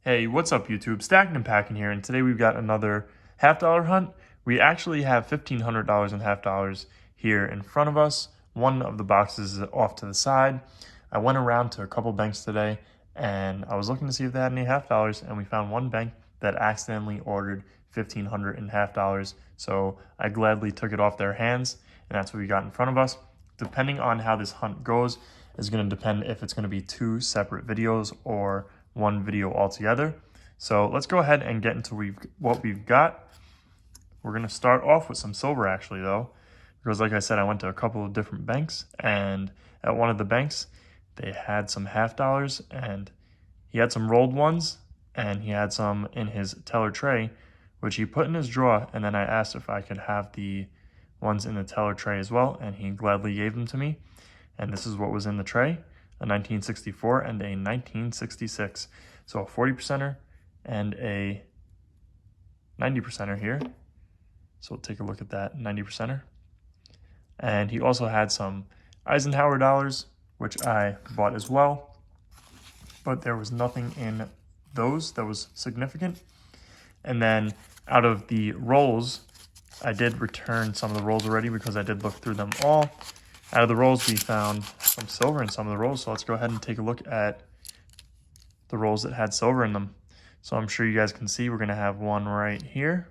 Hey, what's up YouTube? Stacking and Packing here, and today we've got another half-dollar hunt. We actually have $1,500 in half dollars here in front of us. One of the boxes is off to the side. I went around to a couple banks today, and I was looking to see if they had any half dollars, and we found one bank that accidentally ordered $1,500 in half dollars. So I gladly took it off their hands, and that's what we got in front of us. Depending on how this hunt goes is going to depend if it's going to be two separate videos or one video altogether. So let's go ahead and get into what we've got. We're going to start off with some silver actually though, because like I said, I went to a couple of different banks, and at one of the banks they had some half dollars, and he had some rolled ones and he had some in his teller tray, which he put in his drawer, and then I asked if I could have the ones in the teller tray as well, and he gladly gave them to me. And this is what was in the tray: a 1964 and a 1966. So a 40%er and a 90%er here. So we'll take a look at that 90%er. And he also had some Eisenhower dollars, which I bought as well. But there was nothing in those that was significant. And then out of the rolls, I did return some of the rolls already because I did look through them all. Out of the rolls, we found some silver in some of the rolls, so let's go ahead and take a look at the rolls that had silver in them. So I'm sure you guys can see we're going to have one right here.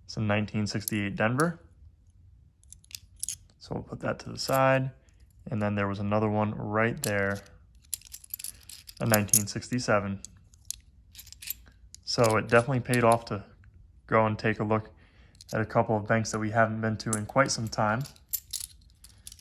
It's a 1968 Denver. So we'll put that to the side. And then there was another one right there, a 1967. So it definitely paid off to go and take a look at a couple of banks that we haven't been to in quite some time.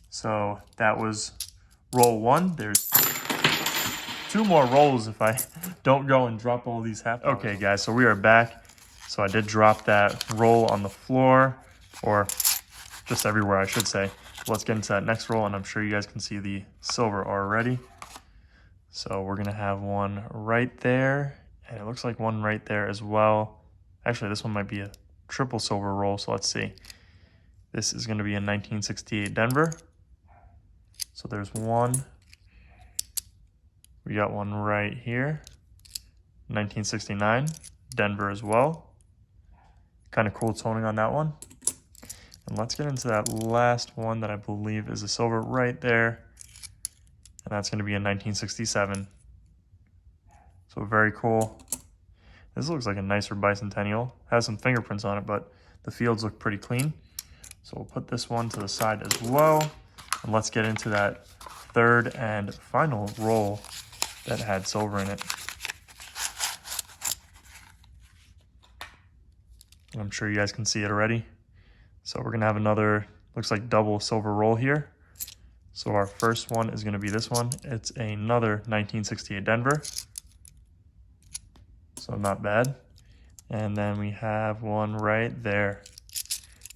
So that was roll one. There's two more rolls if I don't go and drop all these half dollars. Okay guys, so we are back. So I did drop that roll on the floor, or just everywhere I should say. Let's get into that next roll, and I'm sure you guys can see the silver already. So we're gonna have one right there, and it looks like one right there as well. Actually, this one might be a triple silver roll, so let's see. This is gonna be a 1968 Denver. So there's one. We got one right here, 1969 Denver as well. Kind of cool toning on that one. And let's get into that last one that I believe is a silver right there. And that's going to be a 1967. So very cool. This looks like a nicer bicentennial. Has some fingerprints on it, but the fields look pretty clean. So we'll put this one to the side as well. And let's get into that third and final roll that had silver in it. I'm sure you guys can see it already. So we're gonna have another, looks like double silver roll here. So our first one is gonna be this one. It's another 1968 Denver. So not bad. And then we have one right there,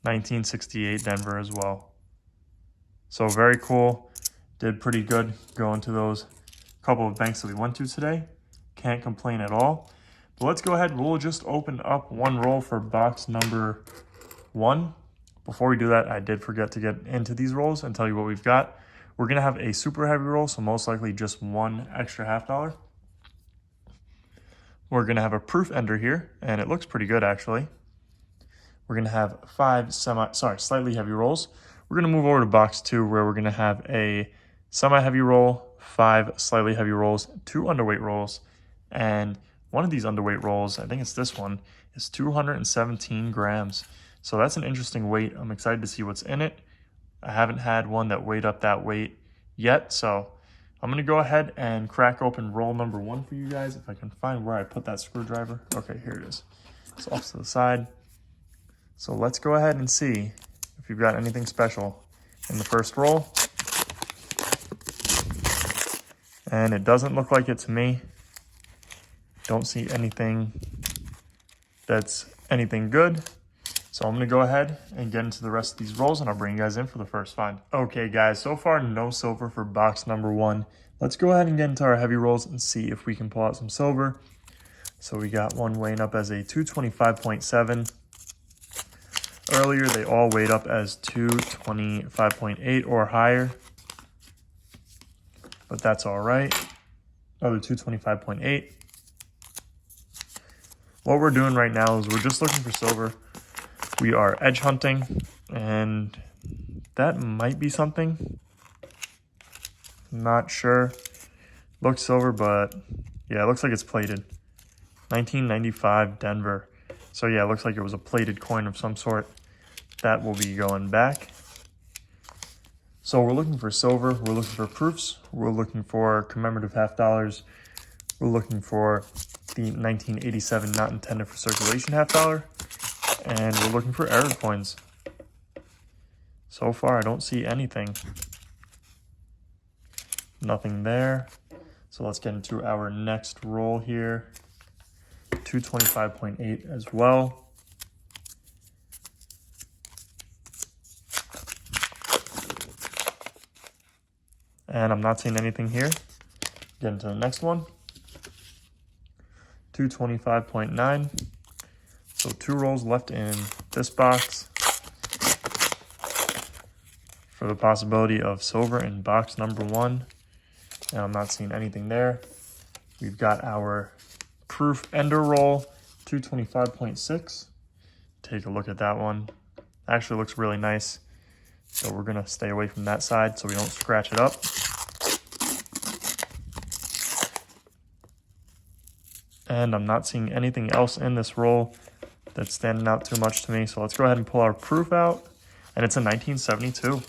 1968 Denver as well. So very cool. Did pretty good going to those couple of banks that we went to today. Can't complain at all. But let's go ahead. We'll just open up one roll for box number one. Before we do that, I did forget to get into these rolls and tell you what we've got. We're going to have a super heavy roll, so most likely just one extra half dollar. We're going to have a proof ender here, and it looks pretty good actually. We're going to have five slightly heavy rolls. We're going to move over to box two, where we're going to have a semi-heavy roll, five slightly heavy rolls, two underweight rolls, and one of these underweight rolls, I think it's this one, is 217 grams. So that's an interesting weight. I'm excited to see what's in it. I haven't had one that weighed up that weight yet, so I'm going to go ahead and crack open roll number one for you guys, if I can find where I put that screwdriver. Okay, here it is. It's off to the side. So let's go ahead and see if you've got anything special in the first roll. And it doesn't look like it to me. Don't see anything that's anything good. So I'm going to go ahead and get into the rest of these rolls, and I'll bring you guys in for the first find. Okay guys, so far no silver for box number one. Let's go ahead and get into our heavy rolls and see if we can pull out some silver. So we got one weighing up as a 225.7. Earlier, they all weighed up as 225.8 or higher, but that's all right. Another 225.8. what we're doing right now is we're just looking for silver. We are edge hunting, and that might be something. Not sure. Looks silver, but yeah, it looks like it's plated. 1995 Denver. So yeah, it looks like it was a plated coin of some sort. That will be going back. So we're looking for silver, we're looking for proofs, we're looking for commemorative half dollars, we're looking for the 1987 not intended for circulation half dollar, and we're looking for error coins. So far, I don't see anything. Nothing there. So let's get into our next roll here. 225.8 as well. And I'm not seeing anything here. Get into the next one. 225.9. So 2 rolls left in this box for the possibility of silver in box number 1. And I'm not seeing anything there. We've got our proof ender roll, 225.6. Take a look at that one. Actually looks really nice. So we're gonna stay away from that side so we don't scratch it up. And I'm not seeing anything else in this roll that's standing out too much to me. So let's go ahead and pull our proof out. And it's a 1972.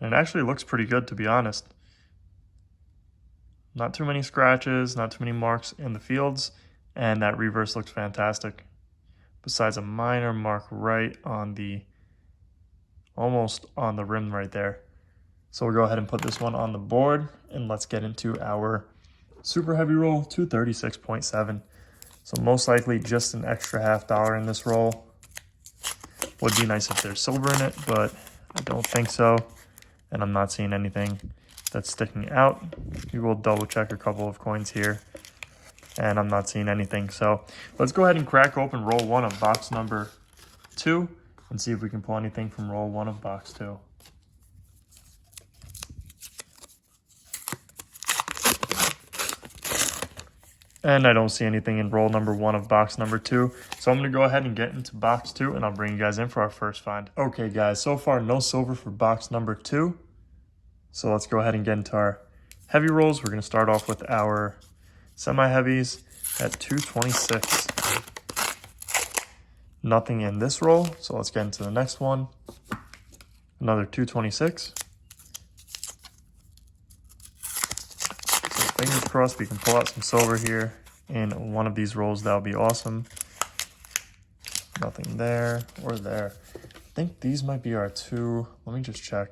And it actually looks pretty good, to be honest. Not too many scratches, not too many marks in the fields. And that reverse looks fantastic. Besides a minor mark right on the, almost on the rim right there. So we'll go ahead and put this one on the board. And let's get into our super heavy roll, 236.7. So most likely just an extra half dollar in this roll. Would be nice if there's silver in it, but I don't think so. And I'm not seeing anything that's sticking out. We will double check a couple of coins here. And I'm not seeing anything. So let's go ahead and crack open roll 1 of box number 2 and see if we can pull anything from roll 1 of box 2. And I don't see anything in roll number 1 of box number 2. So I'm going to go ahead and get into box 2 and I'll bring you guys in for our first find. Okay guys, so far no silver for box number 2. So let's go ahead and get into our heavy rolls. We're going to start off with our semi-heavies at 226. Nothing in this roll. So let's get into the next one. Another 226. Fingers crossed we can pull out some silver here in one of these rolls. That would be awesome. Nothing there or there. I think these might be our 2. Let me just check.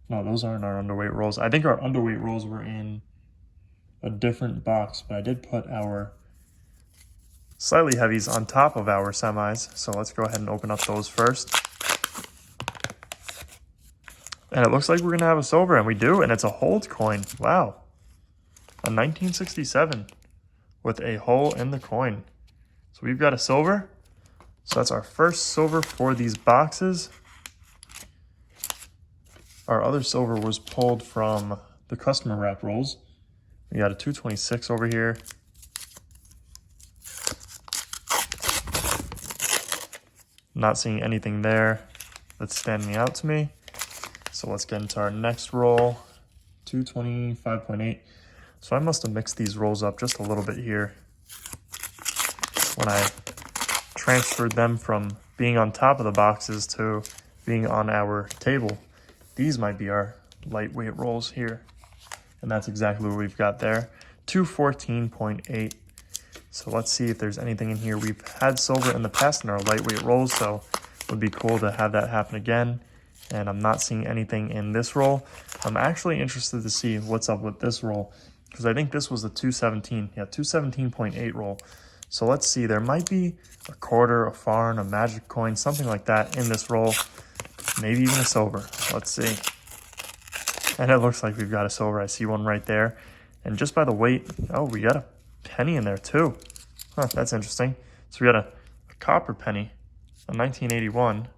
No, those aren't our underweight rolls. I think our underweight rolls were in a different box, but I did put our slightly heavies on top of our semis. So let's go ahead and open up those first. And it looks like we're going to have a silver, and we do, and it's a hold coin. Wow. A 1967 with a hole in the coin. So we've got a silver. So that's our first silver for these boxes. Our other silver was pulled from the customer wrap rolls. We got a 226 over here. Not seeing anything there that's standing out to me. So let's get into our next roll. 225.8. So I must have mixed these rolls up just a little bit here when I transferred them from being on top of the boxes to being on our table. These might be our lightweight rolls here. And that's exactly what we've got there. 214.8. So let's see if there's anything in here. We've had silver in the past in our lightweight rolls, so it would be cool to have that happen again. And I'm not seeing anything in this roll. I'm actually interested to see what's up with this roll, because I think this was the 217. Yeah, 217.8 roll. So let's see. There might be a quarter, a farn, a magic coin, something like that in this roll. Maybe even a silver. Let's see. And it looks like we've got a silver. I see one right there. And just by the weight, oh, we got a penny in there too. Huh, that's interesting. So we got a copper penny, a 1981.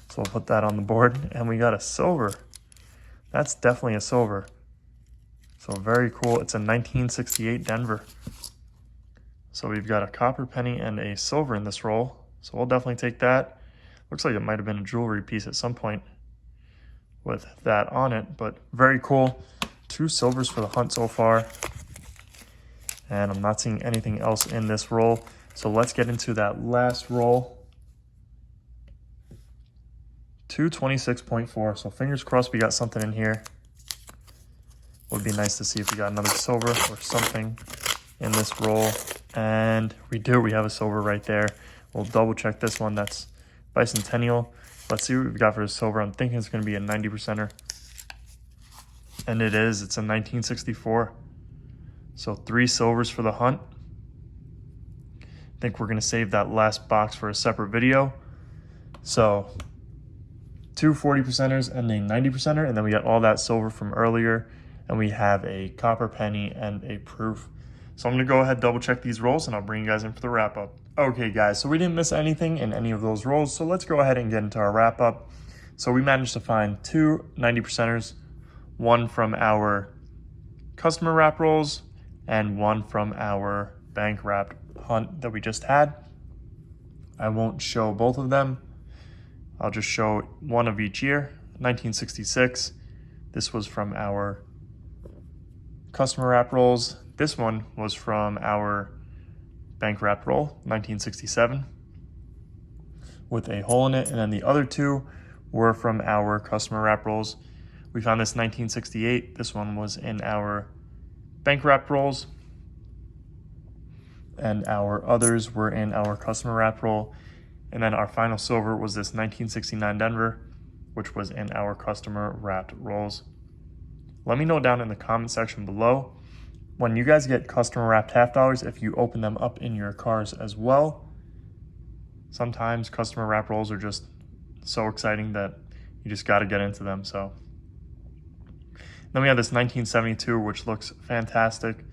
So we'll put that on the board. And we got a silver. That's definitely a silver. So very cool. It's a 1968 Denver. So we've got a copper penny and a silver in this roll. So we'll definitely take that. Looks like it might have been a jewelry piece at some point with that on it, but very cool. 2 silvers for the hunt so far. And I'm not seeing anything else in this roll. So let's get into that last roll. 226.4. So fingers crossed we got something in here. Would be nice to see if we got another silver or something in this roll. And we do. We have a silver right there. We'll double check this one. That's Bicentennial. Let's see what we've got for a silver. I'm thinking it's going to be a 90%er. And it is. It's a 1964. So 3 silvers for the hunt. I think we're going to save that last box for a separate video. So 2 40%ers and a 90%er. And then we got all that silver from earlier. And we have a copper penny and a proof. So I'm going to go ahead and double check these rolls and I'll bring you guys in for the wrap up. Okay guys, so we didn't miss anything in any of those rolls. So let's go ahead and get into our wrap up. So we managed to find 2 90%ers, 1 from our customer wrap rolls and 1 from our bank wrapped hunt that we just had. I won't show both of them. I'll just show one of each year. 1966. This was from our customer wrap rolls. This one was from our bank wrap roll, 1967, with a hole in it. And then the other 2 were from our customer wrap rolls. We found this 1968. This one was in our bank wrap rolls. And our others were in our customer wrap roll. And then our final silver was this 1969 Denver, which was in our customer wrapped rolls. Let me know down in the comment section below, when you guys get customer wrapped half dollars, if you open them up in your cars as well. Sometimes customer wrap rolls are just so exciting that you just got to get into them. So then we have this 1972, which looks fantastic.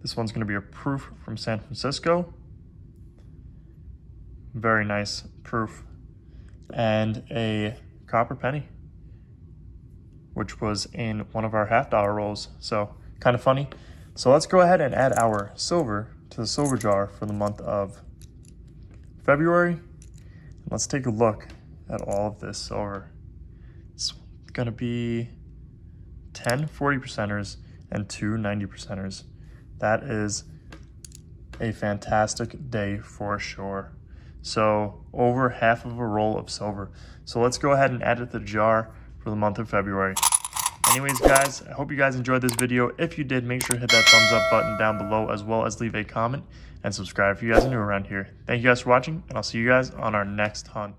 This one's going to be a proof from San Francisco. Very nice proof. And a copper penny, which was in one of our half dollar rolls. So kind of funny. So let's go ahead and add our silver to the silver jar for the month of February. Let's take a look at all of this silver. It's going to be 10 40%ers and 2 90%ers. That is a fantastic day for sure. So over half of a roll of silver. So let's go ahead and add it to the jar for the month of February. Anyways, guys, I hope you guys enjoyed this video. If you did, make sure to hit that thumbs up button down below, as well as leave a comment and subscribe if you guys are new around here. Thank you guys for watching, and I'll see you guys on our next hunt.